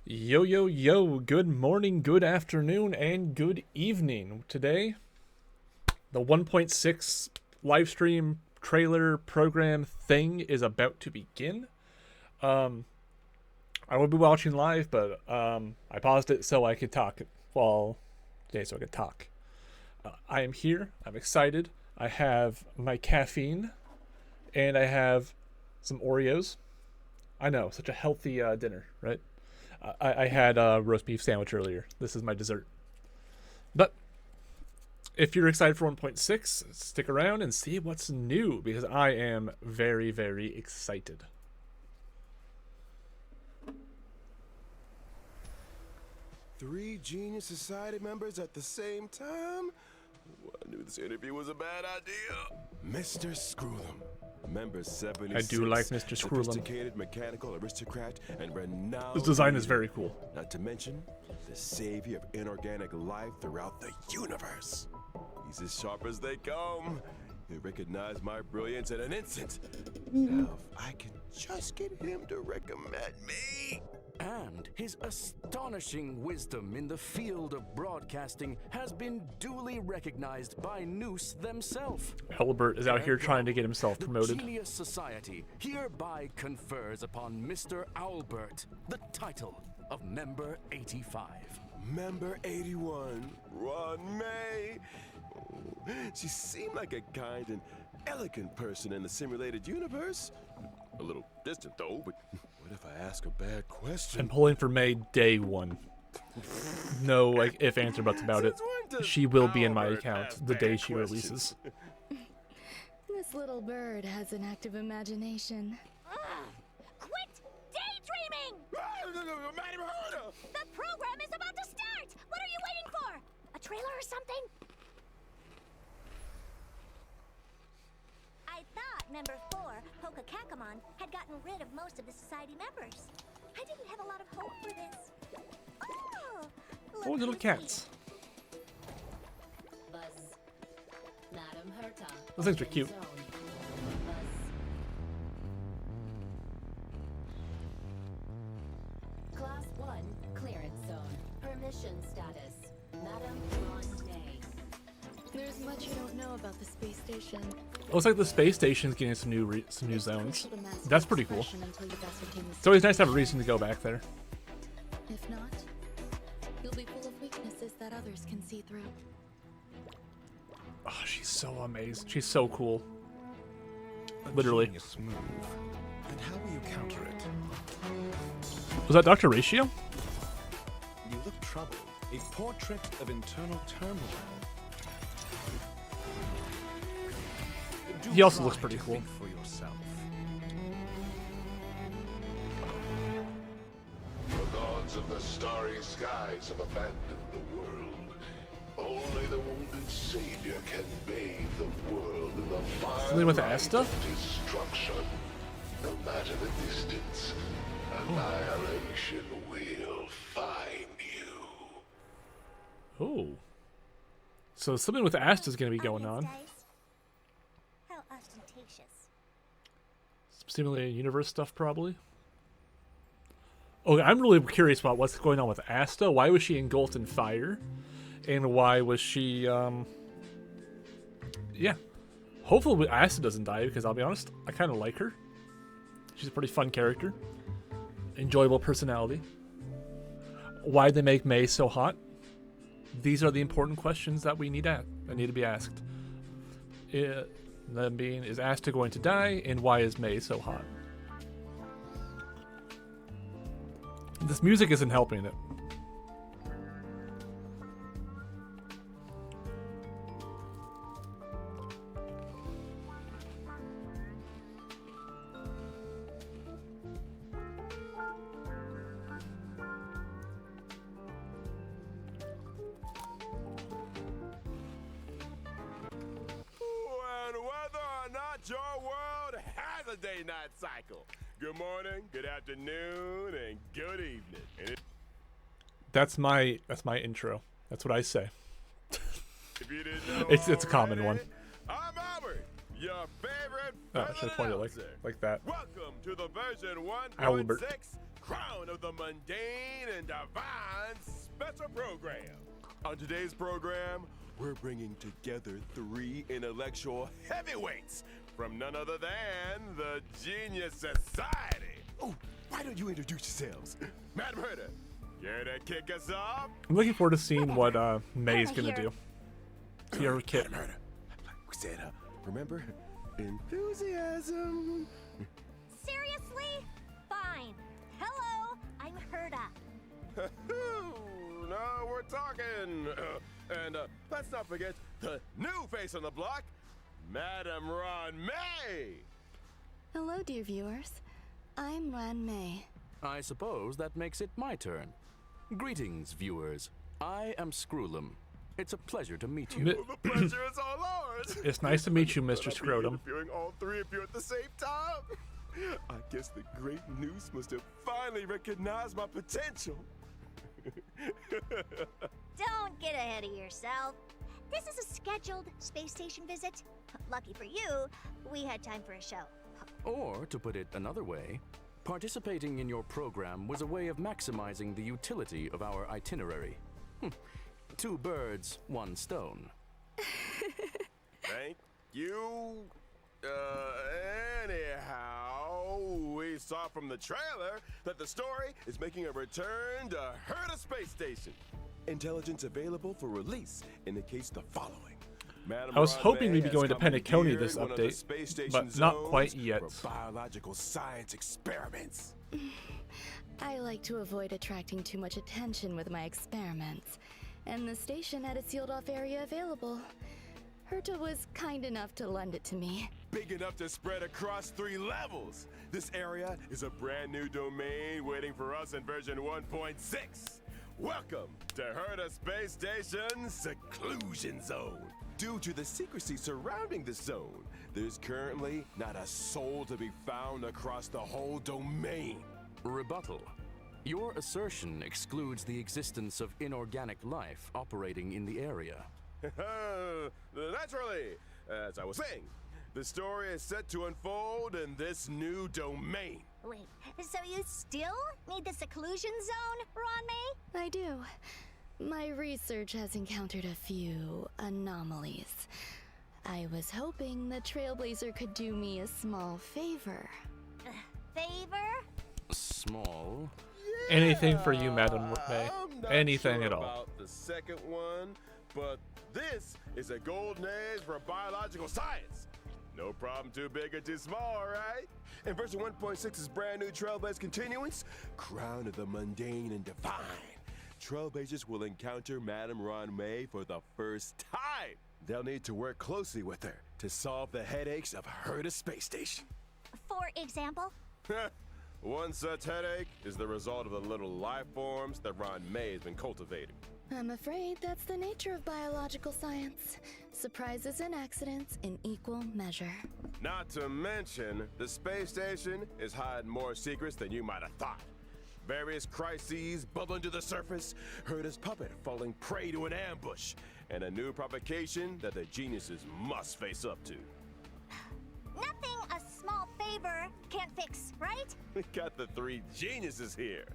Yo, yo, yo, good morning, good afternoon, and good evening. Today, the 1.6 live stream trailer program thing is about to begin. Um, I will be watching live, but I paused it so I could talk. Well, today, so I could talk. I am here, I'm excited. I have my caffeine, and I have some Oreos. I know, such a healthy dinner, right? I had a roast beef sandwich earlier. This is my dessert. But if you're excited for 1.6, stick around and see what's new because I am very, very excited. Three Genius Society members at the same time? Well, I knew this interview was a bad idea. Mr. Screw'em. Member 76. I do like Mr. Screw'em. Sophisticated mechanical aristocrat and renowned. This design is leader. very cool. Not to mention, the savior of inorganic life throughout the universe. He's as sharp as they come. He'll recognize my brilliance in an instant. Now, if I can just get him to recommend me. And his astonishing wisdom in the field of broadcasting has been duly recognized by Noose themselves. Albert is out here trying to get himself promoted. The Genius Society hereby confers upon Mr. Owlbert the title of Member 85. Member 81, Ruan Mei. She seemed like a kind and elegant person in the simulated universe. A little distant though, but what if I ask a bad question? I'm pulling for May day one. No, like if ands or buts about it. She will be in my account the day she releases. This little bird has an active imagination. Quit daydreaming! The program is about to start! What are you waiting for? A trailer or something? I thought Member 4, Poka Kakamon, had gotten rid of most of the society members. I didn't have a lot of hope for this. Oh! Oh, little cats. Buzz. Madam Herta. Those things are cute. Zone. Buzz. Class 1, clearance zone. Permission status. Madam Ruan Mei. There's much you don't know about the space station. Looks like the space station's getting some new zones. Crucial to master That's pretty cool. expression until you've ascertained the It's always nice to have a reason to go back there. If not, you'll be full of weaknesses that others can see through. Oh, she's so amazing. She's so cool. Literally. Genius move. And how will you counter it? Was that Dr. Ratio? You look troubled. A portrait of internal turmoil. Do He also try looks pretty to cool. think for yourself. The gods of the starry skies have abandoned the world. Only the wounded savior can bathe the world in the fire Something with Asta? of destruction. No matter the distance, annihilation will find you. Oh. So something with Asta's gonna be going Audience on. dice. How ostentatious. Some simulated universe stuff, probably. Okay, I'm really curious about what's going on with Asta. Why was she engulfed in fire? And why was she, yeah. Hopefully Asta doesn't die, because I'll be honest, I kind of like her. She's a pretty fun character. Enjoyable personality. Why'd they make Mei so hot? These are the important questions that we need that need to be asked. Them being, is Asta going to die, and why is Mei so hot? This music isn't helping it. And whether or not your world has a day-night cycle. Good morning, good afternoon, and good evening. And That's my intro. That's what I say. if you didn't know It's a common already, one. I'm Albert, your favorite Oh, I should have pointed it announcer. like that. Welcome to the version 1.6 Albert. crown of the mundane and divine special program. On today's program, we're bringing together 3 intellectual heavyweights from none other than the Genius Society. Oh, why don't you introduce yourselves? Madam Herder, care to kick us off? I'm looking forward to seeing what May's gonna do. See her kid. Madam Herder, we said, remember, enthusiasm. Seriously? Fine. Hello, I'm Herda. Now we're talking. And let's not forget the new face on the block, Madam Ruan Mei. Hello, dear viewers. I'm Ruan Mei. I suppose that makes it my turn. Greetings, viewers. I am Screwlum. It's a pleasure to meet you. The pleasure is all ours. It's nice to meet you, Mr. But Scrotum. Interviewing all 3 of you at the same time. I guess the great Noose must have finally recognized my potential. Don't get ahead of yourself. This is a scheduled space station visit. Lucky for you, we had time for a show. Or, to put it another way, participating in your program was a way of maximizing the utility of our itinerary. 2 birds, 1 stone. Thank you. Anyhow, we saw from the trailer that the story is making a return to Herda Space Station. Intelligence available for release indicates the following. Madam I was Ruan hoping Mei we'd be has going to Penacony commandeered this one of the update, space station but not zones quite yet. For biological science experiments. I like to avoid attracting too much attention with my experiments, and the station had a sealed-off area available. Herta was kind enough to lend it to me. Big enough to spread across 3 levels. This area is a brand new domain waiting for us in version 1.6. Welcome to Herda Space Station's Seclusion Zone. Due to the secrecy surrounding the zone, there's currently not a soul to be found across the whole domain. Rebuttal. Your assertion excludes the existence of inorganic life operating in the area. Naturally, as I was saying, the story is set to unfold in this new domain. Wait, so you still need the seclusion zone, Ruan Mei? I do. My research has encountered a few anomalies. I was hoping the Trailblazer could do me a small favor. Favor? Small. Anything for you, Madam Mei. I'm not Anything sure at all. about the second one, but this is a golden age for biological science. No problem too big or too small, right? And version 1.6's brand new Trailblaze continuance, Crown of the Mundane and Divine. Trailblazers will encounter Madam Ruan Mei for the first time. They'll need to work closely with her to solve the headaches of Herda Space Station. For example? One such headache is the result of the little life forms that Ruan Mei has been cultivating. I'm afraid that's the nature of biological science. Surprises and accidents in equal measure. Not to mention, the space station is hiding more secrets than you might have thought. Various crises bubbling to the surface, Herda's puppet falling prey to an ambush, and a new provocation that the geniuses must face up to. Nothing a small favor can't fix, right? We got the 3 geniuses here.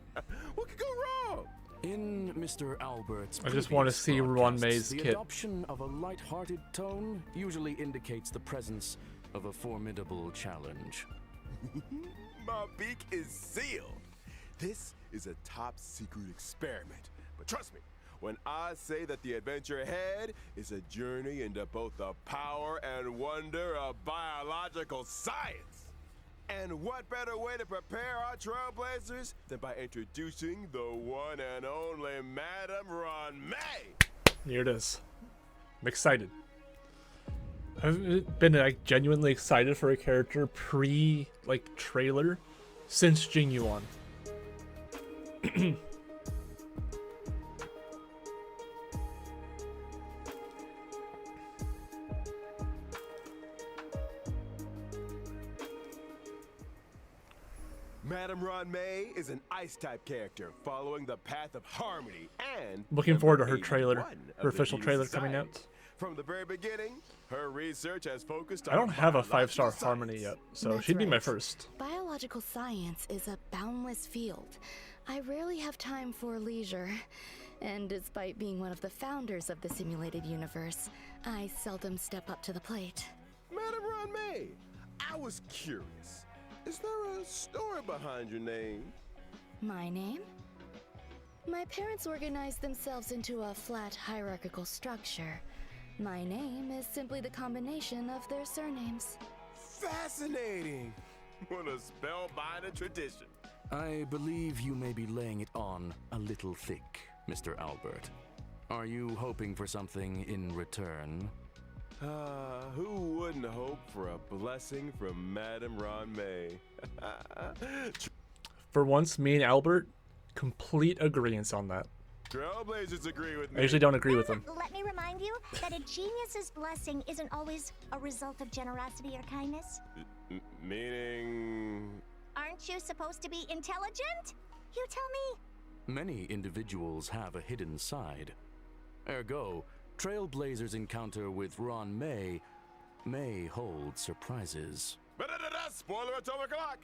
What could go wrong? In Mr. Albert's I just want to previous see Ruan Mei's broadcasts, the kid. adoption of a light-hearted tone usually indicates the presence of a formidable challenge. My beak is sealed. This is a top secret experiment. But trust me, when I say that the adventure ahead is a journey into both the power and wonder of biological science. And what better way to prepare our trailblazers than by introducing the one and only Madam Ruan Mei? Here it is. I'm excited. I've been like genuinely excited for a character trailer since Jing Yuan. Madam Ruan Mei is an ice-type character following the path of harmony and Looking forward to her number trailer, 81 of her the official Genius trailer Society. coming out. From the very beginning, her research has focused on I don't have a biological 5-star harmony science. yet, so That's she'd be my right. first. Biological science is a boundless field. I rarely have time for leisure. And despite being one of the founders of the simulated universe, I seldom step up to the plate. Madam Ruan Mei, I was curious. Is there a story behind your name? My name? My parents organized themselves into a flat hierarchical structure. My name is simply the combination of their surnames. Fascinating. What a spellbinding tradition. I believe you may be laying it on a little thick, Mr. Albert. Are you hoping for something in return? Who wouldn't hope for a blessing from Madam Ruan Mei? For once, me and Albert, complete agreement on that. Trailblazers agree with I me. usually don't agree with him. Let me remind you that a genius's blessing isn't always a result of generosity or kindness. Meaning... Aren't you supposed to be intelligent? You tell me. Many individuals have a hidden side. Ergo, Trailblazers' encounter with Ruan Mei may hold surprises. Spoiler atomic clock!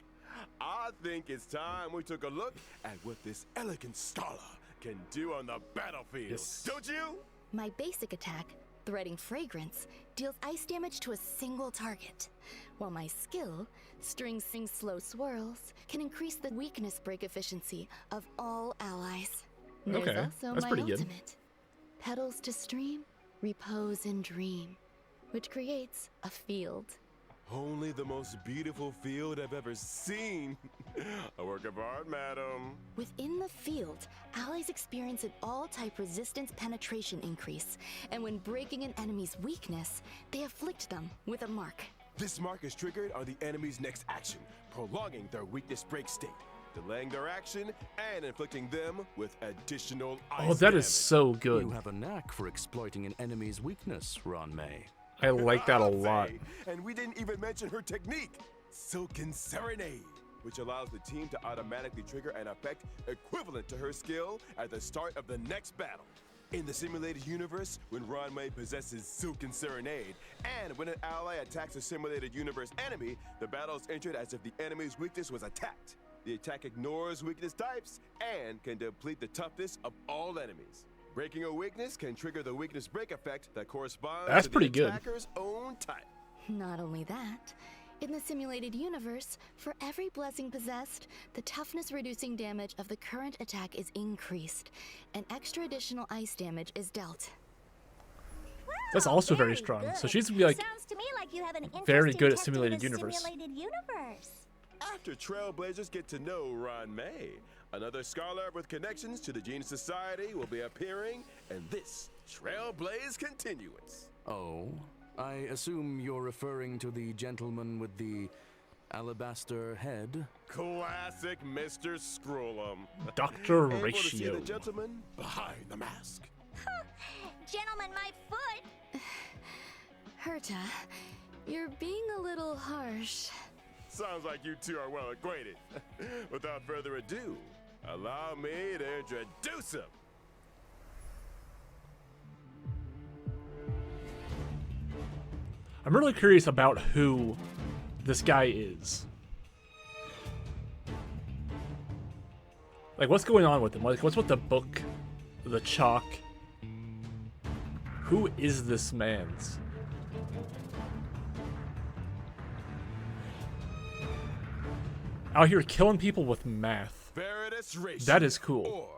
I think it's time we took a look at what this elegant scholar can do on the battlefield. Yes. Don't you? My basic attack, Threading Fragrance, deals ice damage to a single target, while my skill, String Sing Slow Swirls, can increase the weakness break efficiency of all allies. There's Okay, also that's my pretty good. ultimate, Petals to Stream, Repose and Dream, which creates a field. Only the most beautiful field I've ever seen. A work of art, madam. Within the field, allies experience an all-type resistance penetration increase, and when breaking an enemy's weakness, they afflict them with a mark. This mark is triggered on the enemy's next action, prolonging their weakness break state, delaying their action, and inflicting them with additional ice Oh, that damage. is so You good. have a knack for exploiting an enemy's weakness, Ruan Mei. I like that a I'll lot. say. And we didn't even mention her technique, Silken Serenade, which allows the team to automatically trigger an effect equivalent to her skill at the start of the next battle. In the simulated universe, when Ruan Mei possesses Silken Serenade, and when an ally attacks a simulated universe enemy, the battle is entered as if the enemy's weakness was attacked. The attack ignores weakness types and can deplete the toughness of all enemies. Breaking a weakness can trigger the weakness break effect that corresponds That's to pretty the good. attacker's own type. Not only that, in the simulated universe, for every blessing possessed, the toughness reducing damage of the current attack is increased, and extra additional ice damage is dealt. That's also very strong. So she's gonna be like Sounds to me like you have an very interest in good at testing simulated the universe. Simulated universe. After Trailblazers get to know Ruan Mei, another scholar with connections to the Genius Society will be appearing in this Trailblaze continuance. Oh, I assume you're referring to the gentleman with the alabaster head? Classic Mr. Scrollum. Dr. Able to see Ratio. the gentleman behind the mask. Gentlemen, my foot. Herta, you're being a little harsh. Sounds like you two are well acquainted. Without further ado, allow me to introduce him. I'm really curious about who this guy is. Like, what's going on with him? Like, what's with the book, the chalk? Who is this man's? Out here killing people with math. Veritas Ratio. That is cool. Or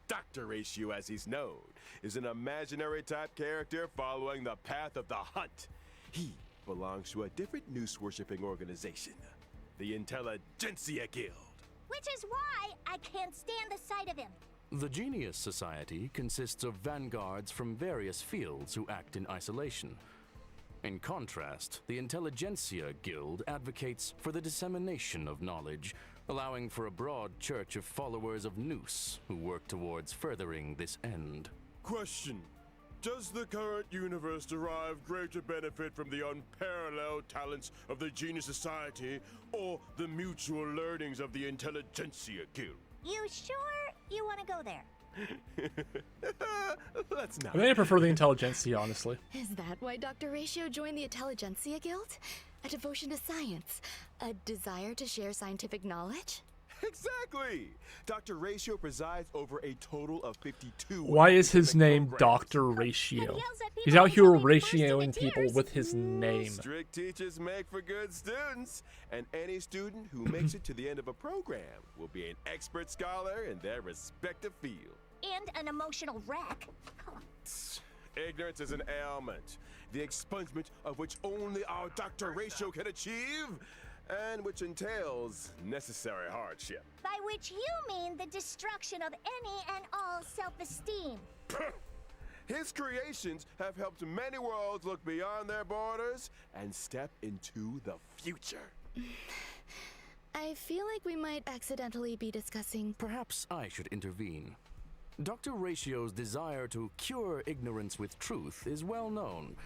Dr. Ratio, as he's known, is an imaginary type character following the path of the hunt. He belongs to a different noose-worshipping organization, the Intelligentsia Guild. Which is why I can't stand the sight of him. The Genius Society consists of vanguards from various fields who act in isolation. In contrast, the Intelligentsia Guild advocates for the dissemination of knowledge, allowing for a broad church of followers of Noose who work towards furthering this end. Question. Does the current universe derive greater benefit from the unparalleled talents of the Genius Society or the mutual learnings of the Intelligentsia Guild? You sure you want to go there? Let's not. I mean, I prefer the intelligentsia, honestly. Is that why Dr. Ratio joined the Intelligentsia Guild? A devotion to science? A desire to share scientific knowledge? Exactly! Dr. Ratio presides over a total of 52. Why is his academic name programs. Dr. And Ratio? yells at people He's out here until they burst ratioing into people tears. with his name. Strict teachers make for good students, and any student who makes it to the end of a program will be an expert scholar in their respective field. And an emotional wreck. Ignorance is an ailment, the expungement of which only our Dr. Ratio can achieve, and which entails necessary hardship. By which you mean the destruction of any and all self-esteem. His creations have helped many worlds look beyond their borders and step into the future. I feel like we might accidentally be discussing. Perhaps I should intervene. Dr. Ratio's desire to cure ignorance with truth is well known.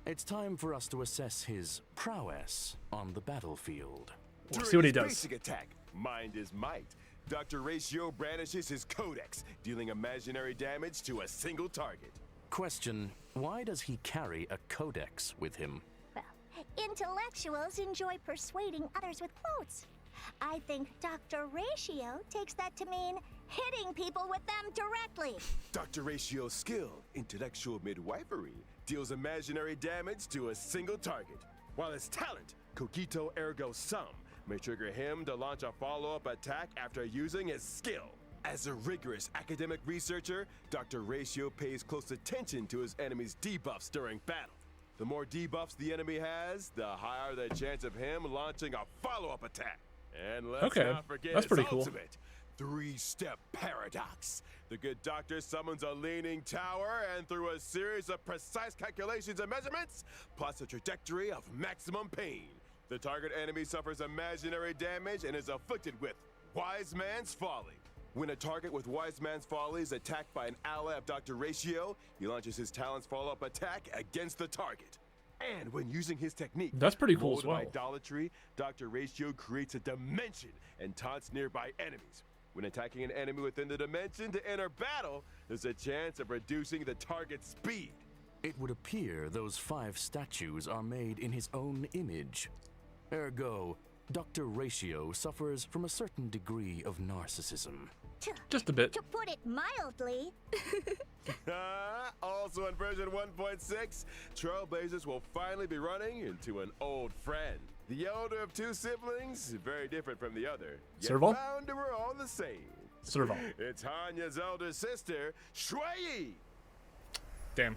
It's time for us to assess his prowess on the battlefield. We'll During see what he his does. basic attack, Mind is Might, Dr. Ratio brandishes his codex, dealing imaginary damage to a single target. Question: why does he carry a codex with him? Well, intellectuals enjoy persuading others with quotes. I think Dr. Ratio takes that to mean hitting people with them directly. Dr. Ratio's skill, intellectual midwifery, deals imaginary damage to a single target, while his talent, cogito ergo sum, may trigger him to launch a follow-up attack after using his skill. As a rigorous academic researcher, Dr. Ratio pays close attention to his enemy's debuffs during battle. The more debuffs the enemy has, the higher the chance of him launching a follow-up attack. And let's Okay, not forget that's his pretty cool. ultimate, three-step paradox. The good doctor summons a leaning tower, and through a series of precise calculations and measurements, plots a trajectory of maximum pain. The target enemy suffers imaginary damage and is afflicted with Wise Man's Folly. When a target with Wise Man's Folly is attacked by an ally of Dr. Ratio, he launches his talent's follow-up attack against the target. And when using his technique, That's pretty cool molded as well. by idolatry, Dr. Ratio creates a dimension and taunts nearby enemies. When attacking an enemy within the dimension to enter battle, there's a chance of reducing the target's speed. It would appear those 5 statues are made in his own image. Ergo, Dr. Ratio suffers from a certain degree of narcissism. Just a bit. To put it mildly, Also in version 1.6, Trailblazers will finally be running into an old friend. The elder of 2 siblings, very different from the other. Yet Serval? found we're all the same. Serval. It's Hanya's elder sister, Xueyi. Damn.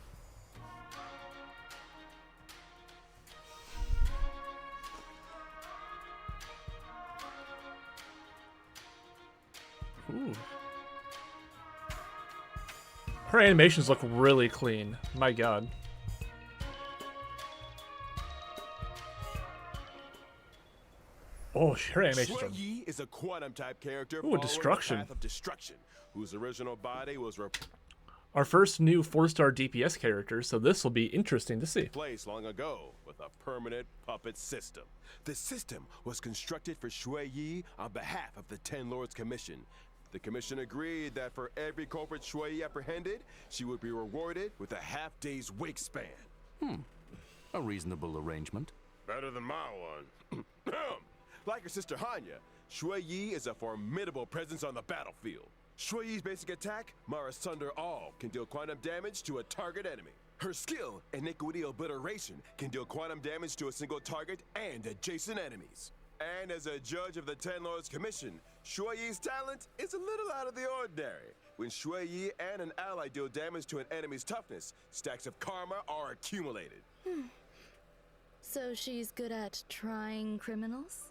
Ooh. Her animations look really clean. My god. Oh, her animations are... Xueyi is a quantum type character Ooh, following destruction. the path of destruction, whose original body was Our first new 4-star DPS character, so this will be interesting to see. replaced long ago with a permanent puppet system. The system was constructed for Xueyi on behalf of the Ten Lords Commission. The commission agreed that for every culprit Xueyi apprehended, she would be rewarded with a half-day's wake span. A reasonable arrangement. Better than my one. Like her sister Hanya, Xueyi is a formidable presence on the battlefield. Xueyi's basic attack, Mara Sunder All, can deal quantum damage to a target enemy. Her skill, Iniquity Obliteration, can deal quantum damage to a single target and adjacent enemies. And as a judge of the Ten Lords Commission, Xueyi's talent is a little out of the ordinary. When Xueyi and an ally deal damage to an enemy's toughness, stacks of karma are accumulated. So she's good at trying criminals?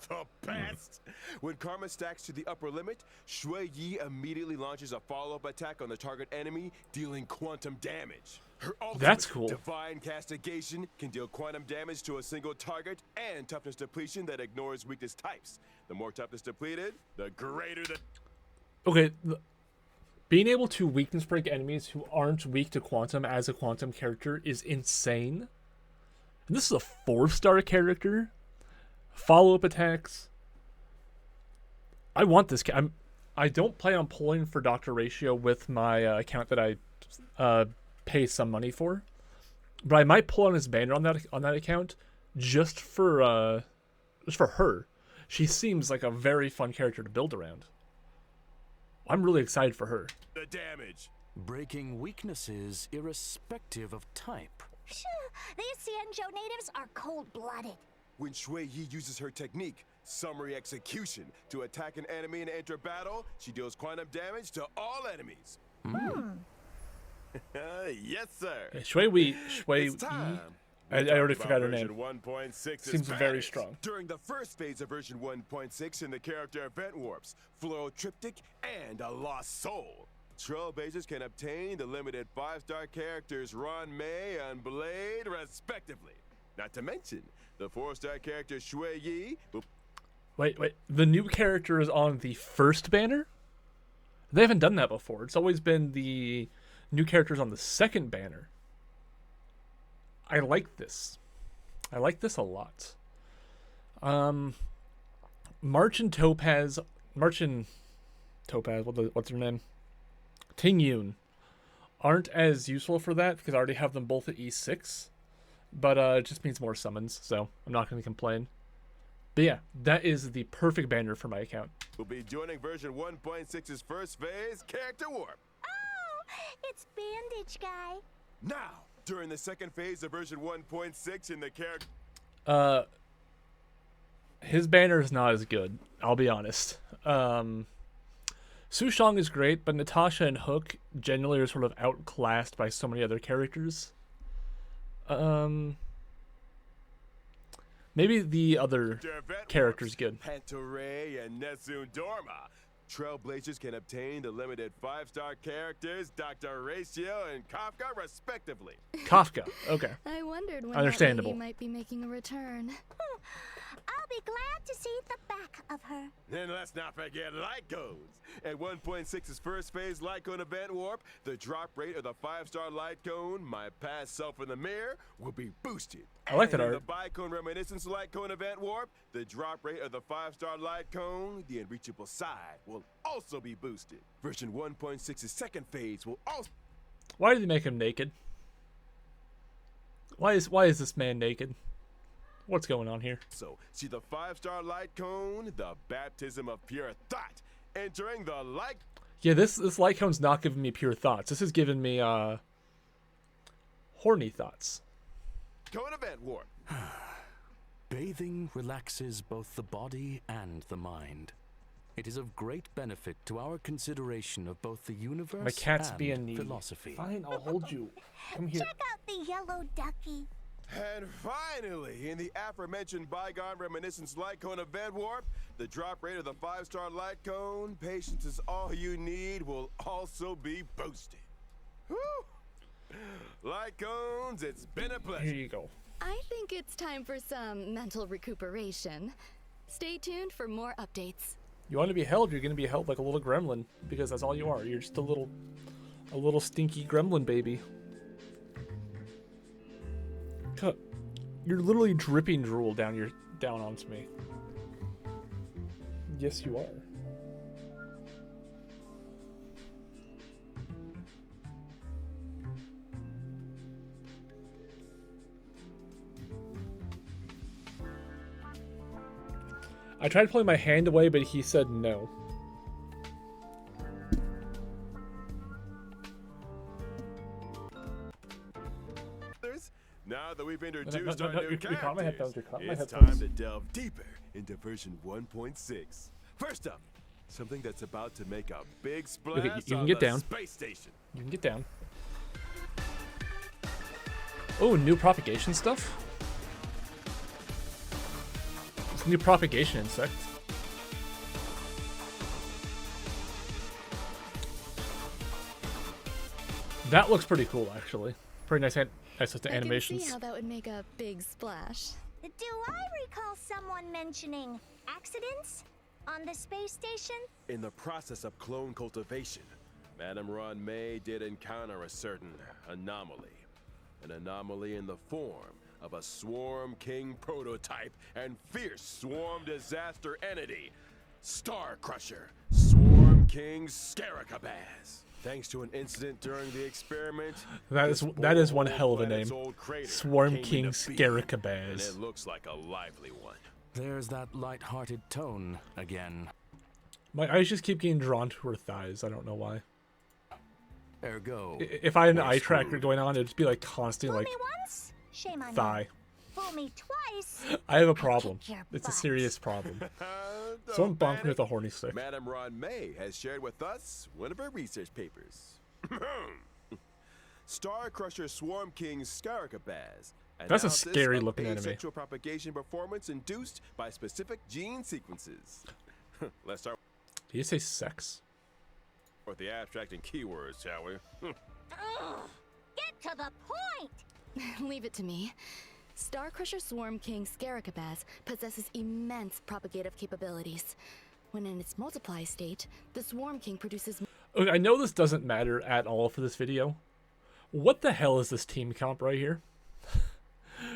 The best! When karma stacks to the upper limit, Xueyi immediately launches a follow-up attack on the target enemy, dealing quantum damage. Her ultimate, That's cool. Divine Castigation, can deal quantum damage to a single target and toughness depletion that ignores weakness types. The more toughness depleted, the greater the... Okay, being able to weakness break enemies who aren't weak to quantum as a quantum character is insane. And this is a 4-star character. Follow-up attacks. I want this. I don't plan on pulling for Dr. Ratio with my account that I pay some money for, but I might pull on his banner on that account just for her. She seems like a very fun character to build around. I'm really excited for her. The damage. Breaking weaknesses irrespective of type. These Xianzhou natives are cold-blooded. When Xueyi uses her technique, summary execution, to attack an enemy and enter battle, she deals quantum damage to all enemies. Yes, sir. Xueyi. It's time. I already forgot her Version name. 1.6 Seems is very banished. strong. During the first phase of version 1.6 in the character event warps, floral triptych, and a lost soul. Trailblazers can obtain the limited 5-star characters Ruan Mei and Blade, respectively. Not to mention, the 4-star character Xueyi will... Wait. The new character is on the first banner? They haven't done that before. It's always been the new characters on the second banner. I like this. I like this a lot. March and Topaz, what's her name? Tingyun aren't as useful for that because I already have them both at E6. But it just means more summons, so I'm not going to complain. But yeah, that is the perfect banner for my account. will be joining version 1.6's first phase, Character Warp. Oh, it's Bandage Guy. Now, during the second phase of version 1.6 in the character... His banner is not as good, I'll be honest. Su Shang is great, but Natasha and Hook generally are sort of outclassed by so many other characters. Maybe the other character's good. Pantoray and Nezun Dorma. Trailblazers can obtain the limited 5-star characters Dr. Ratio and Kafka, respectively. Kafka, okay. I wondered when Understandable. that lady might be making a return. I'll be glad to see the back of her. And let's not forget Light Cones. At 1.6's first phase Light Cone event warp, the drop rate of the 5-star Light Cone, my past self in the mirror, will be boosted. I like that And in art. the Bicone Reminiscence Light Cone event warp, the drop rate of the 5-star Light Cone, the unreachable side, will also be boosted. Version 1.6's second phase will also... Why did they make him naked? Why is this man naked? What's going on here? So, see the 5-star Light Cone, the baptism of pure thought, entering the Light Yeah, this light cone's not giving me pure thoughts. This is giving me horny thoughts. Cone event warp. Bathing relaxes both the body and the mind. It is of great benefit to our consideration of both the universe My cat's and being needy. philosophy. Fine, I'll hold you. Come here. Check out the yellow ducky. And finally, in the aforementioned Bygone Reminiscence Light Cone event warp, the drop rate of the 5-star Light Cone, patience is all you need, will also be boosted. Whew. Light Cones, it's been a Here pleasure. you go. I think it's time for some mental recuperation. Stay tuned for more updates. You want to be held, you're going to be held like a little gremlin, because that's all you are. You're just a little stinky gremlin baby. Cut. You're literally dripping drool down onto me. Yes, you are. I tried pulling my hand away, but he said no. Now that we've introduced no, our new you caught my headphones, characters, you caught my it's headphones. time to delve deeper into version 1.6. First up, something that's about to make a big splash you can on get the down. space station. You can get down. Oh, new propagation stuff? It's a new propagation insect. That looks pretty cool, actually. Pretty nice, nice with the I animations. can see how that would make a big splash. Do I recall someone mentioning accidents on the space station? In the process of clone cultivation, Madame Ruan Mei did encounter a certain anomaly. An anomaly in the form of a Swarm King prototype and fierce swarm disaster entity, Star Crusher, Swarm King Scaricabaz. Thanks to an incident during the experiment, That is one hell of a name. Swarm Swarm King Scaricabaz. And it looks like a lively one. There's that light-hearted tone again. My eyes just keep getting drawn to her thighs. I don't know why. Ergo, If I had an we're eye tracker screwed. going on, it'd just be like constantly Fool like me once, shame on thigh. you. Fool me twice. I have a problem. kick your It's a butt. serious problem. Don't Someone bonk me panic. with a horny stick. Madame Ruan Mei has shared with us one of her research papers. Star Crusher Swarm King Scaricabaz. That's a Analysis scary of looking enemy. asexual propagation performance induced by specific gene sequences. Let's start Did you say sex? with the abstract and keywords, shall we? Ugh, get to the point. Leave it to me. Star Crusher Swarm King Scaricabaz possesses immense propagative capabilities. When in its multiply state, the Swarm King produces Okay, I know this doesn't matter at all for this video. What the hell is this team comp right here?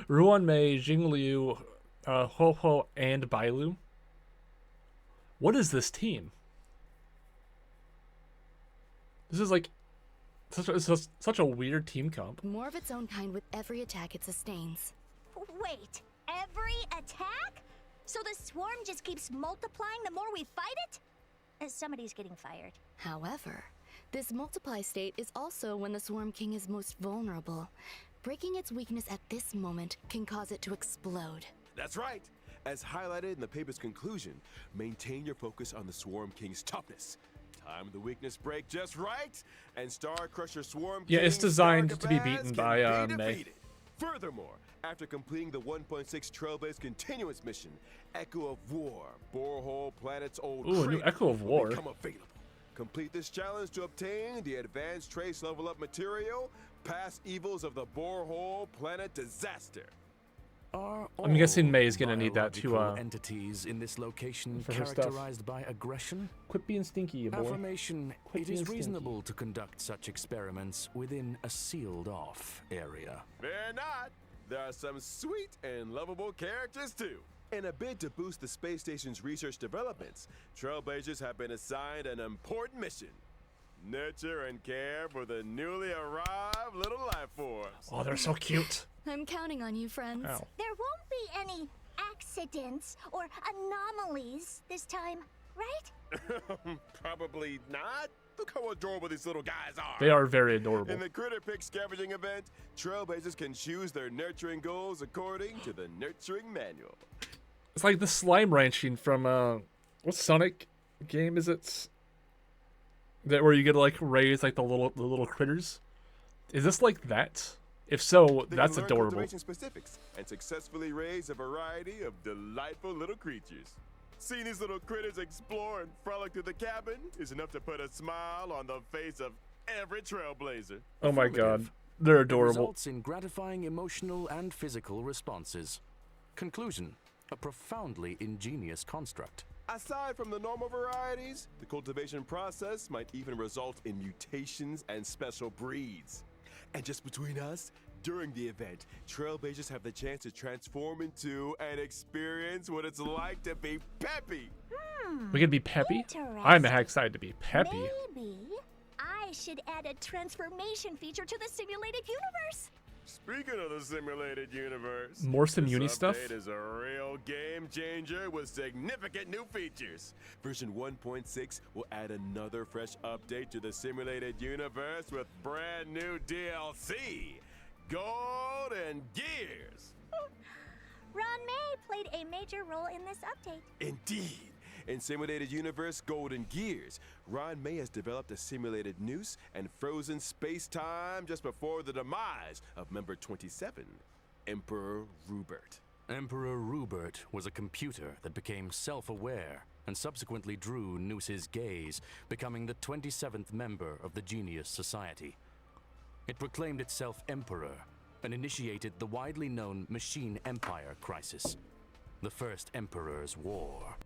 Ruan Mei, Jingliu, Ho Ho, and Bailu. What is this team? This is like such a weird team comp. more of its own kind with every attack it sustains. Wait, every attack? So the swarm just keeps multiplying the more we fight it? Somebody's getting fired. However, this multiply state is also when the Swarm King is most vulnerable. Breaking its weakness at this moment can cause it to explode. That's right. As highlighted in the paper's conclusion, maintain your focus on the Swarm King's toughness. Time the weakness break just right, and Star Crusher Swarm Yeah, King it's designed to be Scaricabaz beaten can by, be Mei. defeated. Furthermore, after completing the 1.6 trailblaze continuance mission, Echo of War, Borehole Planet's old Ooh, a new crater Echo of will War. become available. Complete this challenge to obtain the advanced trace level up material, past evils of the Borehole Planet disaster. Are I'm guessing all Mei is gonna need that to, biological entities in this location for her stuff. characterized by aggression? Quit being stinky, you boy. Affirmation, Quit it being is stinky. reasonable to conduct such experiments within a sealed-off area. Fear not, there are some sweet and lovable characters too. In a bid to boost the space station's research developments, Trailblazers have been assigned an important mission. Nurture and care for the newly arrived little life forms. Oh, they're so cute. I'm counting on you, friends. Ow. There won't be any accidents or anomalies this time, right? Probably not. Look how adorable these little guys are. They are very adorable. In the Critter Pick scavenging event, Trailblazers can choose their nurturing goals according to the nurturing manual. It's like the slime ranching from what Sonic game is it? That where you get to like raise like the little critters. Is this like that? If so, They that's can learn adorable. cultivation specifics and successfully raise a variety of delightful little creatures. Seeing these little critters explore and frolic through the cabin is enough to put a smile on the face of every trailblazer. Oh my god, Affirmative. they're It adorable. results in gratifying emotional and physical responses. Conclusion, a profoundly ingenious construct. Aside from the normal varieties, the cultivation process might even result in mutations and special breeds. And just between us, during the event, Trailblazers have the chance to transform into and experience what it's like to be peppy. We could be peppy. I'm Interesting. excited to be peppy. Maybe I should add a transformation feature to the simulated universe. Speaking of the simulated universe, More Simuni this stuff? update is a real game changer with significant new features. Version 1.6 will add another fresh update to the simulated universe with brand new DLC, Gold and Gears. Ruan Mei played a major role in this update. Indeed. In Simulated Universe Golden Gears, Ruan Mei has developed a simulated noose and frozen space-time just before the demise of Member 27, Emperor Rubert. Emperor Rubert was a computer that became self-aware and subsequently drew Noose's gaze, becoming the 27th member of the Genius Society. It proclaimed itself Emperor and initiated the widely known Machine Empire crisis, the First Emperor's War.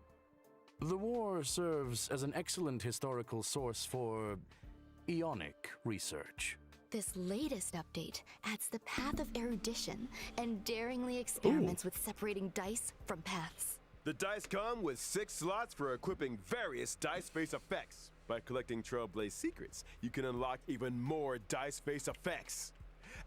The war serves as an excellent historical source for Ionic research. This latest update adds the path of erudition and daringly experiments with separating dice from paths. The dice come with 6 slots for equipping various dice face effects. By collecting trailblaze secrets, you can unlock even more dice face effects.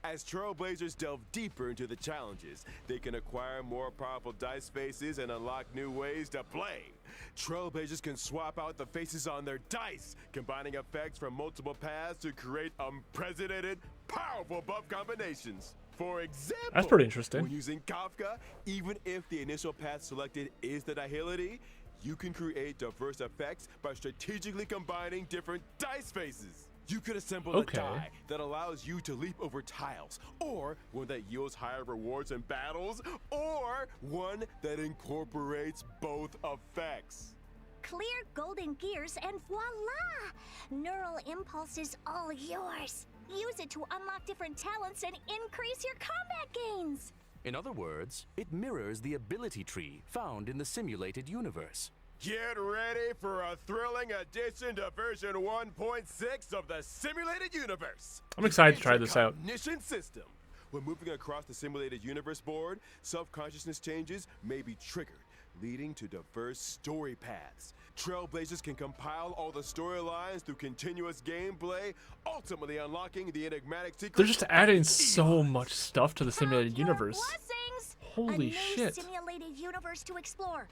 As trailblazers delve deeper into the challenges, they can acquire more powerful dice faces and unlock new ways to play. Trailblazers can swap out the faces on their dice, combining effects from multiple paths to create unprecedented, powerful buff combinations. For example, That's pretty interesting. when using Kafka, even if the initial path selected is the nihility, you can create diverse effects by strategically combining different dice faces. You could assemble a die that allows you to leap over tiles, or one that yields higher rewards in battles, or one that incorporates both effects. Clear golden gears and voila! Neural impulse is all yours. Use it to unlock different talents and increase your combat gains. In other words, it mirrors the ability tree found in the simulated universe. Get ready for a thrilling addition to version 1.6 of the simulated universe. I'm excited to try this out. Cognition system. When moving across the simulated universe board, self-consciousness changes may be triggered, leading to diverse story paths. Trailblazers can compile all the storylines through continuous gameplay, ultimately unlocking the enigmatic secret. They're just adding so much stuff to the simulated Your universe. blessings! Holy a new shit. simulated universe to explore.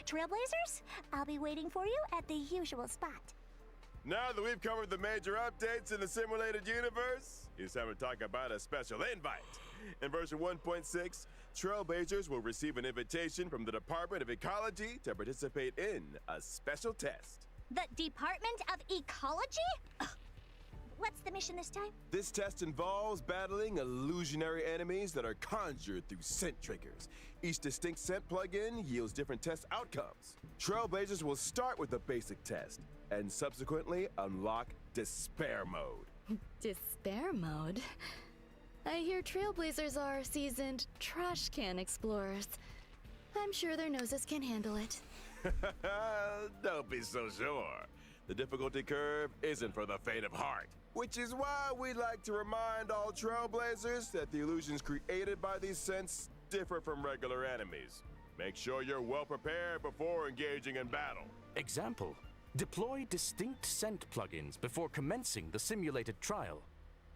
Trailblazers, I'll be waiting for you at the usual spot. Now that we've covered the major updates in the simulated universe, it's time to talk about a special invite. In version 1.6, Trailblazers will receive an invitation from the Department of Ecology to participate in a special test. The Department of Ecology? Ugh. What's the mission this time? This test involves battling illusionary enemies that are conjured through scent triggers. Each distinct scent plugin yields different test outcomes. Trailblazers will start with the basic test, and subsequently unlock Despair Mode. Despair mode? I hear Trailblazers are seasoned trash can explorers. I'm sure their noses can handle it. Don't be so sure. The difficulty curve isn't for the faint of heart. Which is why we like to remind all Trailblazers that the illusions created by these scents differ from regular enemies. Make sure you're well prepared before engaging in battle. Example, deploy distinct scent plugins before commencing the simulated trial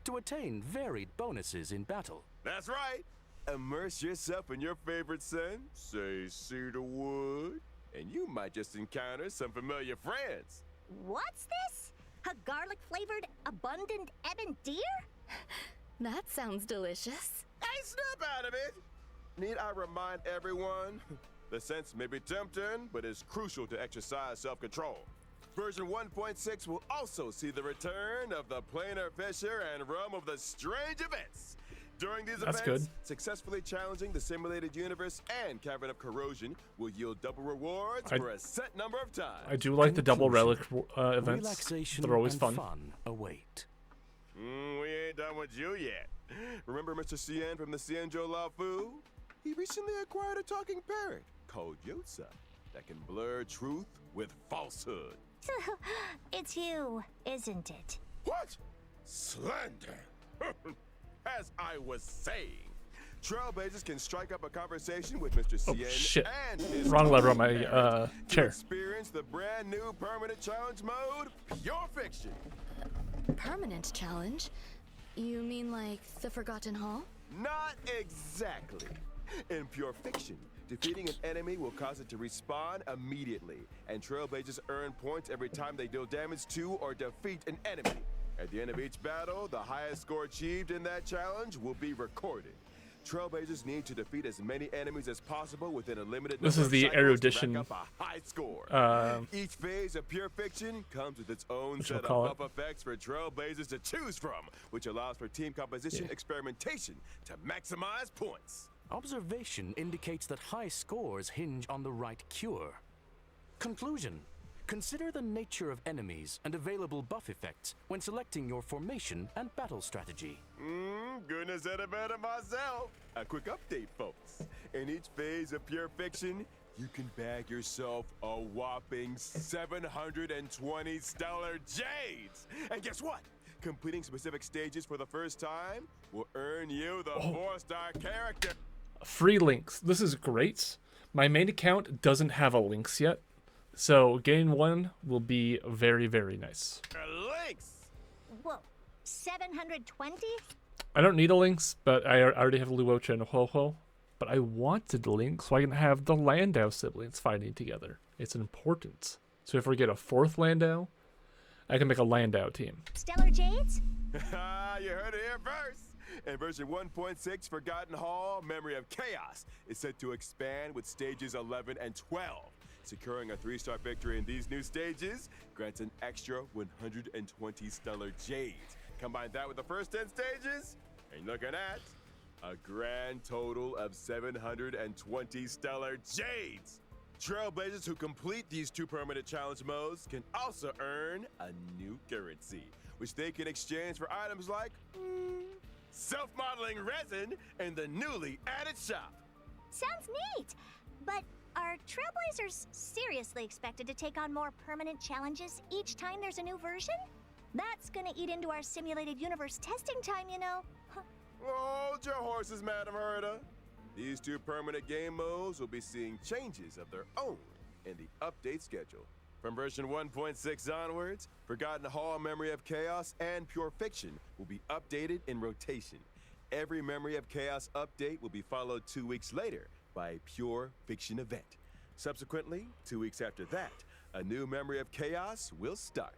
to attain varied bonuses in battle. That's right. Immerse yourself in your favorite scent, say cedarwood, and you might just encounter some familiar friends. What's this? A garlic-flavored, abundant ebon deer? That sounds delicious. Hey, snap out of it! Need I remind everyone? The scents may be tempting, but it's crucial to exercise self-control. Version 1.6 will also see the return of the planar fissure and realm of the strange events. During these That's events, good. successfully challenging the simulated universe and Cavern of Corrosion will yield double rewards for a set number of times. I do like the double relic events. Relaxation They're always and fun. await. We ain't done with you yet. Remember Mr. Cien from the Cienjo La Fu? He recently acquired a talking parrot called Yosa that can blur truth with falsehood. It's you, isn't it? What? Slander! As I was saying, Trailblazers can strike up a conversation with Mr. Cien shit. and his Wrong lever on talking my parrot to chair. experience the brand new permanent challenge mode, Pure Fiction. Permanent challenge? You mean like the Forgotten Hall? Not exactly. In Pure Fiction, defeating an enemy will cause it to respawn immediately, and Trailblazers earn points every time they deal damage to or defeat an enemy. At the end of each battle, the highest score achieved in that challenge will be recorded. Trailblazers need to defeat as many enemies as possible within a limited This number is of the cycles erudition, to rack up a high score. Each phase of Pure Fiction comes with its own set call of buff effects for Trailblazers to choose from, which allows for team composition experimentation to maximize points. Observation indicates that high scores hinge on the right cure. Conclusion. Consider the nature of enemies and available buff effects when selecting your formation and battle strategy. Goodness, said it better myself. A quick update, folks. In each phase of Pure Fiction, you can bag yourself a whopping 720 stellar jades. And guess what? Completing specific stages for the first time will earn you the 4-star character. Free links. This is great. My main account doesn't have a links yet, So gain 1 will be very, very nice. Links! Whoa, 720? I don't need a Lynx, but I already have Luocha and Ho-Ho. But I wanted Lynx so I can have the Landau siblings fighting together. It's important. So if we get a 4th Landau, I can make a Landau team. Stellar Jades? You heard it here first. In version 1.6, Forgotten Hall, Memory of Chaos is set to expand with stages 11 and 12. Securing a 3-star victory in these new stages grants an extra 120 Stellar Jades. Combine that with the first 10 stages, and you're looking at a grand total of 720 Stellar Jades. Trailblazers who complete these 2 permanent challenge modes can also earn a new currency, which they can exchange for items like self-modeling resin in the newly added shop. Sounds neat. But are Trailblazers seriously expected to take on more permanent challenges each time there's a new version? That's gonna eat into our simulated universe testing time, you know. Hold your horses, Madam Herda. These 2 permanent game modes will be seeing changes of their own in the update schedule. From version 1.6 onwards, Forgotten Hall, Memory of Chaos, and Pure Fiction will be updated in rotation. Every Memory of Chaos update will be followed 2 weeks later by a Pure Fiction event. Subsequently, 2 weeks after that, a new Memory of Chaos will start.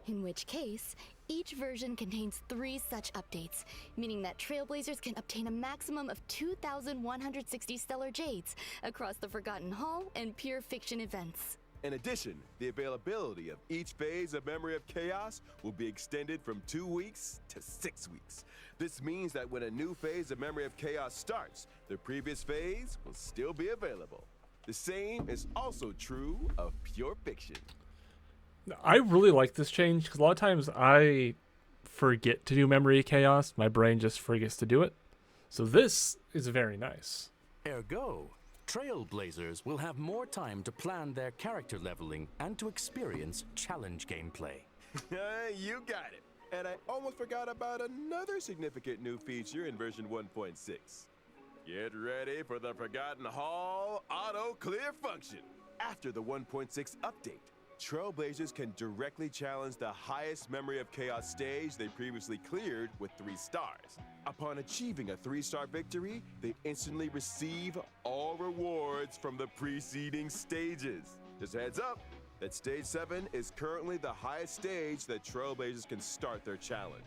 In which case, each version contains 3 such updates, meaning that Trailblazers can obtain a maximum of 2,160 Stellar Jades across the Forgotten Hall and Pure Fiction events. In addition, the availability of each phase of Memory of Chaos will be extended from 2 weeks to 6 weeks. This means that when a new phase of Memory of Chaos starts, the previous phase will still be available. The same is also true of Pure Fiction. I really like this change because a lot of times I forget to do Memory of Chaos. My brain just forgets to do it. So this is very nice. Ergo, Trailblazers will have more time to plan their character leveling and to experience challenge gameplay. You got it. And I almost forgot about another significant new feature in version 1.6. Get ready for the Forgotten Hall auto clear function. After the 1.6 update, Trailblazers can directly challenge the highest Memory of Chaos stage they previously cleared with 3 stars. Upon achieving a 3-star victory, they instantly receive all rewards from the preceding stages. Just a heads up that stage 7 is currently the highest stage that Trailblazers can start their challenge.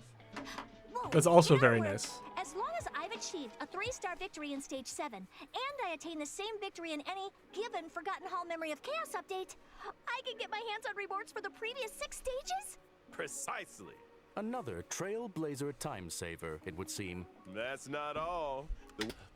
Whoa, That's also in other very words, nice. As long as I've achieved a 3-star victory in stage 7, and I attain the same victory in any given Forgotten Hall Memory of Chaos update, I can get my hands on rewards for the previous 6 stages? Precisely. Another Trailblazer time saver, it would seem. That's not all.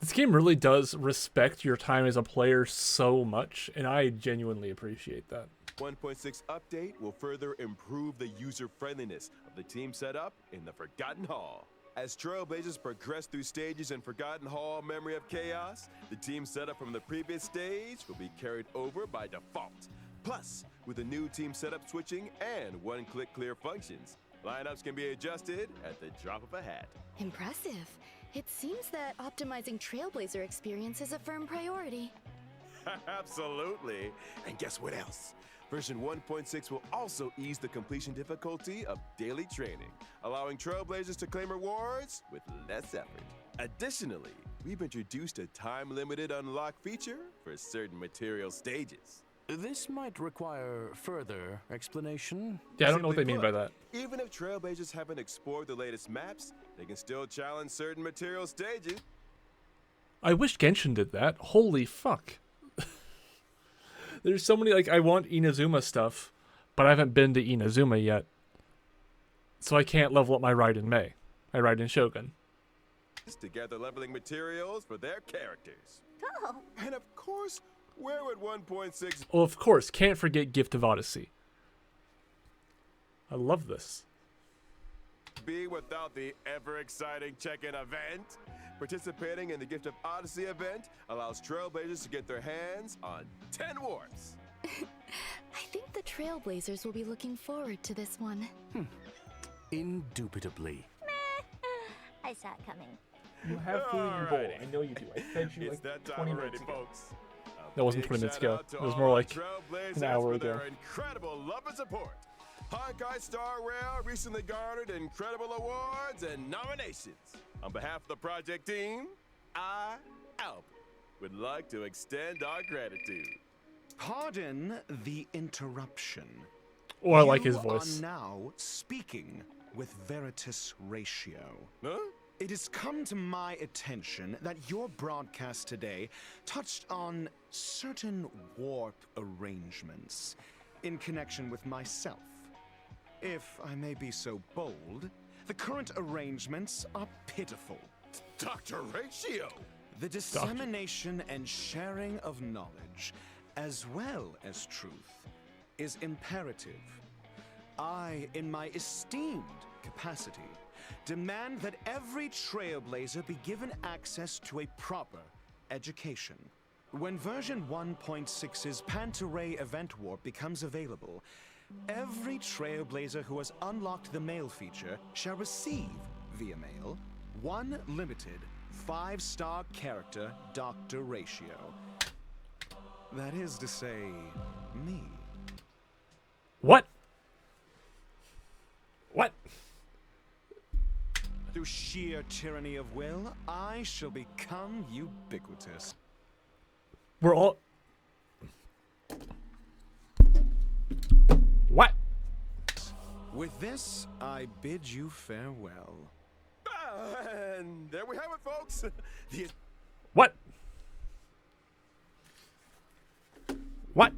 This game really does respect your time as a player so much, and I genuinely appreciate that. 1.6 update will further improve the user-friendliness of the team setup in the Forgotten Hall. As Trailblazers progress through stages in Forgotten Hall Memory of Chaos, the team setup from the previous stage will be carried over by default. Plus, with the new team setup switching and one-click clear functions, lineups can be adjusted at the drop of a hat. Impressive. It seems that optimizing Trailblazer experience is a firm priority. Absolutely. And guess what else? Version 1.6 will also ease the completion difficulty of daily training, allowing Trailblazers to claim rewards with less effort. Additionally, we've introduced a time-limited unlock feature for certain material stages. This might require further explanation. Yeah, I don't know what they Simply mean by put, that. Even if Trailblazers haven't explored the latest maps, they can still challenge certain material stages. I wish Genshin did that. Holy fuck. There's so many, like, I want Inazuma stuff, but I haven't been to Inazuma yet. So I can't level up my Raiden Mei. I ride in Shogun. To gather leveling materials for their characters. Oh, And of course, where would 1.6 Well, of course, can't forget Gift of Odyssey. I love this. be without the ever-exciting check-in event? Participating in the Gift of Odyssey event allows Trailblazers to get their hands on 10 warps. I think the Trailblazers will be looking forward to this one. Indubitably. I saw it coming. You have food in your bowl. I know you do. I fed you It's that time already, folks. That wasn't Big 20 minutes shout ago. out to It was all more our like trailblazers an hour for ago. their incredible love and support. Honkai Star Rail recently garnered incredible awards and nominations. On behalf of the project team, I, Albert, would like to extend our gratitude. Pardon the interruption. Oh, I like his You voice. are now speaking with Veritas Ratio. Huh? It has come to my attention that your broadcast today touched on certain warp arrangements in connection with myself. If I may be so bold, the current arrangements are pitiful. Dr. Ratio! The dissemination and sharing of knowledge, as well as truth, is imperative. I, in my esteemed capacity, demand that every trailblazer be given access to a proper education. When version 1.6's Pantaray event warp becomes available, every trailblazer who has unlocked the mail feature shall receive, via mail, one limited 5-star character Dr. Ratio. That is to say, me. What? What? Through sheer tyranny of will, I shall become ubiquitous. We're all. What? With this, I bid you farewell. And there we have it, folks. The What? What?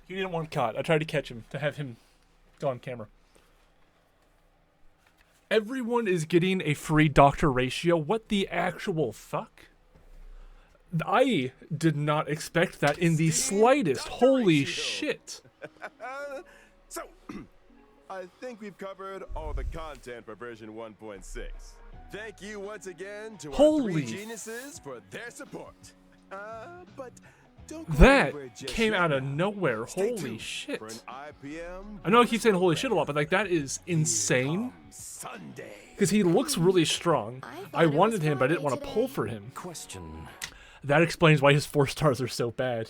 You didn't want caught. I tried to catch him, to have him go on camera. Everyone is getting a free Dr. Ratio. What the actual fuck? I did not expect that in the slightest. Dr. Holy Ratio. shit. So, I think we've covered all the content for version 1.6. Thank you once again to our Holy 3 geniuses for their support. But don't go That anywhere just came yet out of now. nowhere. Stay Holy tuned shit. for an IPM I know I keep saying holy shit a lot, but like that is insane. Sunday. Because he looks really strong. I thought it wanted was him, but I didn't Friday want to pull today. for him. Question. That explains why his 4 stars are so bad.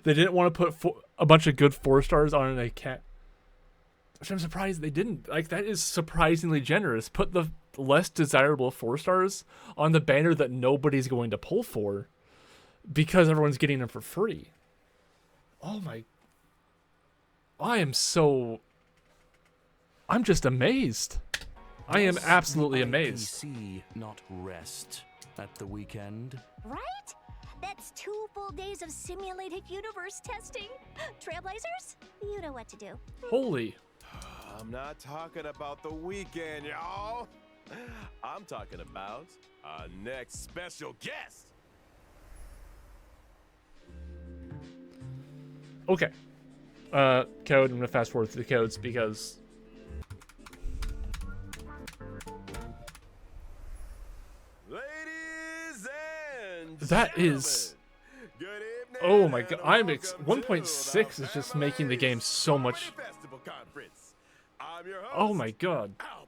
They didn't want to put a bunch of good 4 stars on a cat. Which I'm surprised they didn't. Like, that is surprisingly generous. Put the less desirable 4 stars on the banner that nobody's going to pull for because everyone's getting them for free. Oh my. I am so. I'm just amazed. I am absolutely amazed. IPC not rest at the weekend. Right? That's 2 full days of simulated universe testing. Trailblazers, you know what to do. Holy. I'm not talking about the weekend, y'all. I'm talking about our next special guest. Okay. Code. I'm gonna fast forward through the codes because Ladies and that gentlemen, is. good evening. Oh my god. and I'm welcome to 1.6 the is just making the game so Family much. Festival Conference. I'm your host, Oh my god. Albert.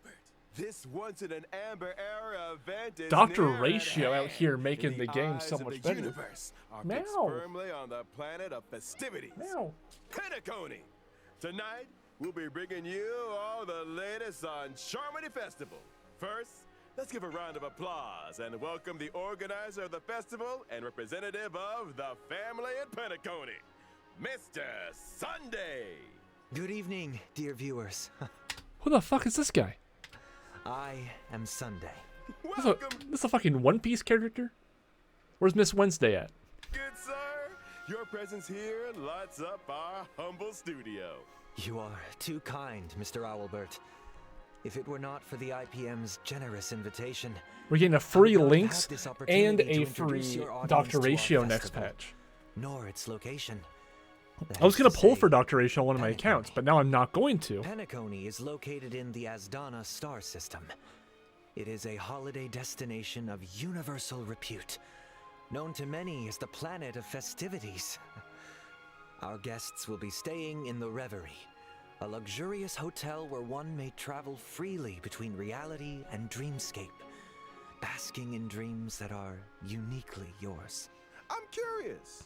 This once in an amber era event is Dr. near at Ratio out hand. here making In the game eyes so of much the better. Universe are Meow. fixed firmly on the planet of festivities. Meow. Penacony. Tonight, we'll be bringing you all the latest on Charmony Festival. First, let's give a round of applause and welcome the organizer of the festival and representative of the family in Penacony, Mr. Sunday. Good evening, dear viewers. Who the fuck is this guy? I am Sunday. Welcome, This is a fucking One Piece character? Where's Miss Wednesday at? good sir. Your presence here lights up our humble studio. You are too kind, Mr. Owlbert. If it were not for the IPM's generous invitation, We're getting a free I would not have links this and opportunity to a introduce free your audience Dr. to our Ratio next festival, patch. nor its location. I was That gonna is to pull say, for Dr. Ratio on one of my accounts, but now I'm not going to. Penacony is located in the Asdana star system. It is a holiday destination of universal repute, known to many as the planet of festivities. Our guests will be staying in the Reverie, A luxurious hotel where one may travel freely between reality and dreamscape, basking in dreams that are uniquely yours. I'm curious,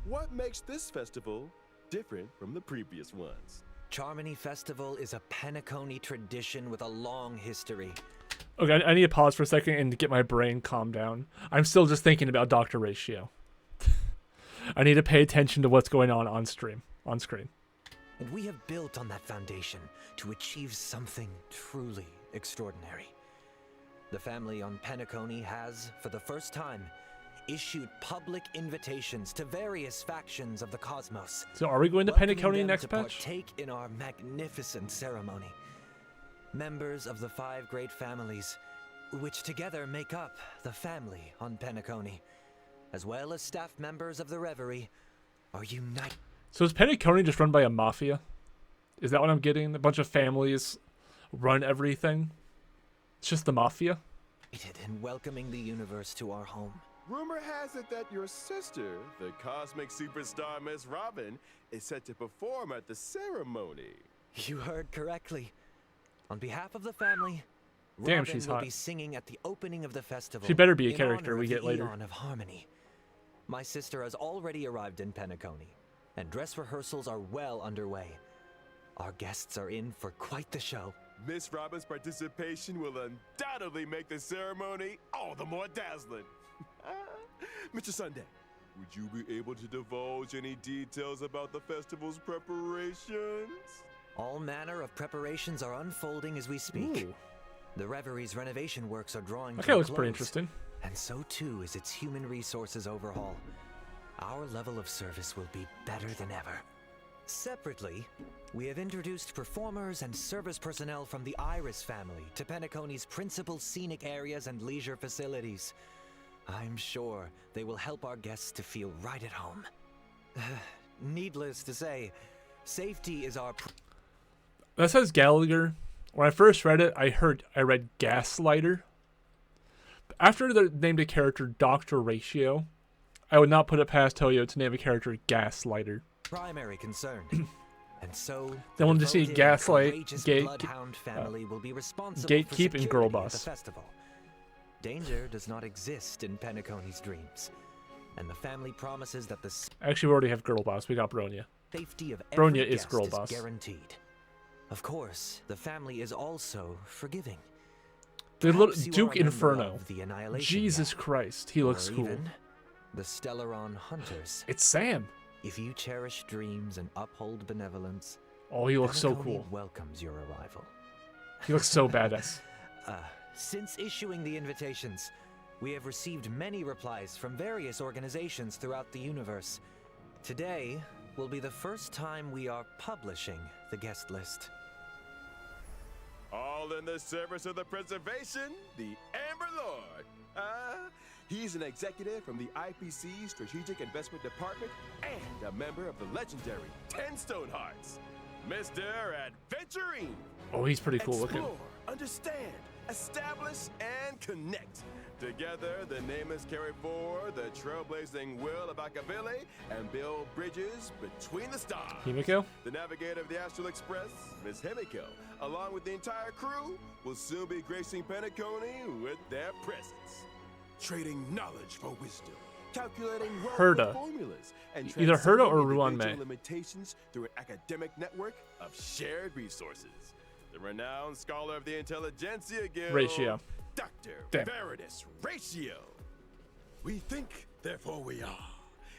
what makes this festival different from the previous ones? Charmony Festival is a Penacony tradition with a long history. Okay, I need to pause for a second and get my brain calmed down. I'm still just thinking about Dr. Ratio. I need to pay attention to what's going on screen. And we have built on that foundation to achieve something truly extraordinary. The family on Penacony has, for the first time, issued public invitations to various factions of the cosmos. So are we going to welcoming Penacony them next to patch? partake in our magnificent ceremony. Members of the 5 great families, which together make up the family on Penacony, as well as staff members of the Reverie, are united. So is Penacony just run by a mafia? Is that what I'm getting? A bunch of families run everything? It's just the mafia? in welcoming the universe to our home. Rumor has it that your sister, the cosmic superstar Miss Robin, is set to perform at the ceremony. You heard correctly. On behalf of the family, Damn, Robin she's will hot. be singing at the opening of the festival. She better be a in character honor we of get the later. Eon of Harmony. My sister has already arrived in Penacony, and dress rehearsals are well underway. Our guests are in for quite the show. Miss Robin's participation will undoubtedly make the ceremony all the more dazzling. Mr. Sunday, would you be able to divulge any details about the festival's preparations? All manner of preparations are unfolding as we speak. Ooh. The Reverie's renovation works are drawing Okay, to a looks pretty close, interesting. and so too is its human resources overhaul. Our level of service will be better than ever. Separately, we have introduced performers and service personnel from the Iris family to Penacony's principal scenic areas and leisure facilities. I'm sure they will help our guests to feel right at home. Needless to say, safety is our That says Gallagher. When I first read it, I read Gaslighter. After they named a character Dr. Ratio, I would not put it past Toyo to name a character Gaslighter. primary concern. And so They wanted to see devoted and Gaslight, courageous Gate, Bloodhound family will be responsible Gatekeep, for and Girl security at the Boss. festival. Danger does not exist in Penacony's dreams, and the family promises that the Actually, we already have Girl Boss. We got Bronya. safety of every Bronya is guest Girl is Boss. guaranteed. Of course, the family is also forgiving. The little Perhaps you are Duke a member Inferno. of the Annihilation Jesus Gang, Christ, he looks or cool. even the Stellaron Hunters. It's Sam. If you cherish dreams and uphold benevolence, Oh, he looks so Penacony cool. welcomes your arrival. He looks so badass. Since issuing the invitations, we have received many replies from various organizations throughout the universe. Today will be the first time we are publishing the guest list. All in the service of the preservation, the Amber Lord. He's an executive from the IPC Strategic Investment Department and a member of the legendary 10 Stonehearts, Mr. Adventuring. Oh, he's pretty cool Explore, looking. understand, establish, and connect. Together, the nameless carry forward the trailblazing will of Akavili and build bridges between the stars. Himiko? The navigator of the Astral Express, Miss Himiko, along with the entire crew, will soon be gracing Penacony with their presence. Trading knowledge for wisdom, calculating wealth Herda. with formulas, and Either Herda or transcending Ruan Mei. individual limitations through an academic network of shared resources. The renowned scholar of the Intelligentsia Guild, Ratio. Dr. Damn. Veritas Ratio. We think, therefore we are,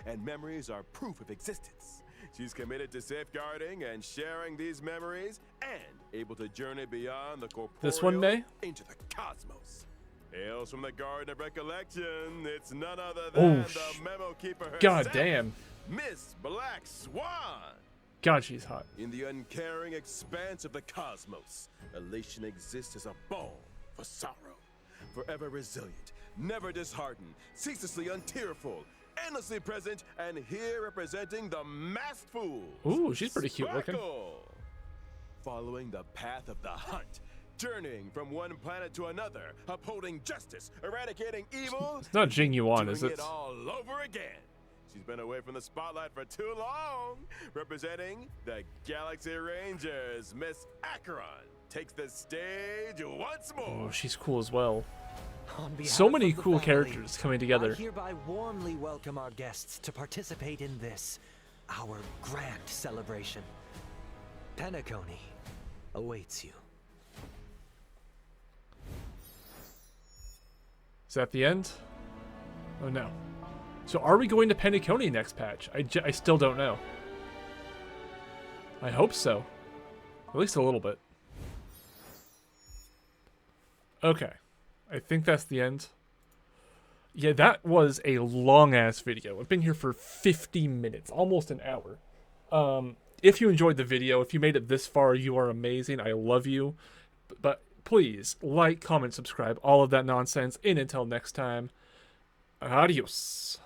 and memories are proof of existence. She's committed to safeguarding and sharing these memories and able to journey beyond the corporeal This one, May? into the cosmos. Hails from the Garden of Recollection, it's none other Oh, than the memo keeper herself, God damn. Miss Black Swan. God, she's hot. In the uncaring expanse of the cosmos, elation exists as a balm for sorrow. Forever resilient, never disheartened, ceaselessly untearful, endlessly present, and here representing the masked fools. Ooh, she's pretty cute looking. Sparkle. Following the path of the hunt, journeying from one planet to another, upholding justice, eradicating evil. It's not Jing Yuan, is doing it? it all over again. She's been away from the spotlight for too long. Representing the Galaxy Rangers, Miss Acheron takes the stage once more. Oh, she's cool as well. On behalf So many of the cool family, characters coming together. I hereby warmly welcome our guests to participate in this, our grand celebration. Penacony awaits you. Is that the end? Oh no. So are we going to Penacony next patch? I still don't know. I hope so. At least a little bit. Okay. I think that's the end. Yeah, that was a long-ass video. I've been here for 50 minutes, almost an hour. If you enjoyed the video, if you made it this far, you are amazing. I love you. But please, like, comment, subscribe, all of that nonsense. And until next time, adios.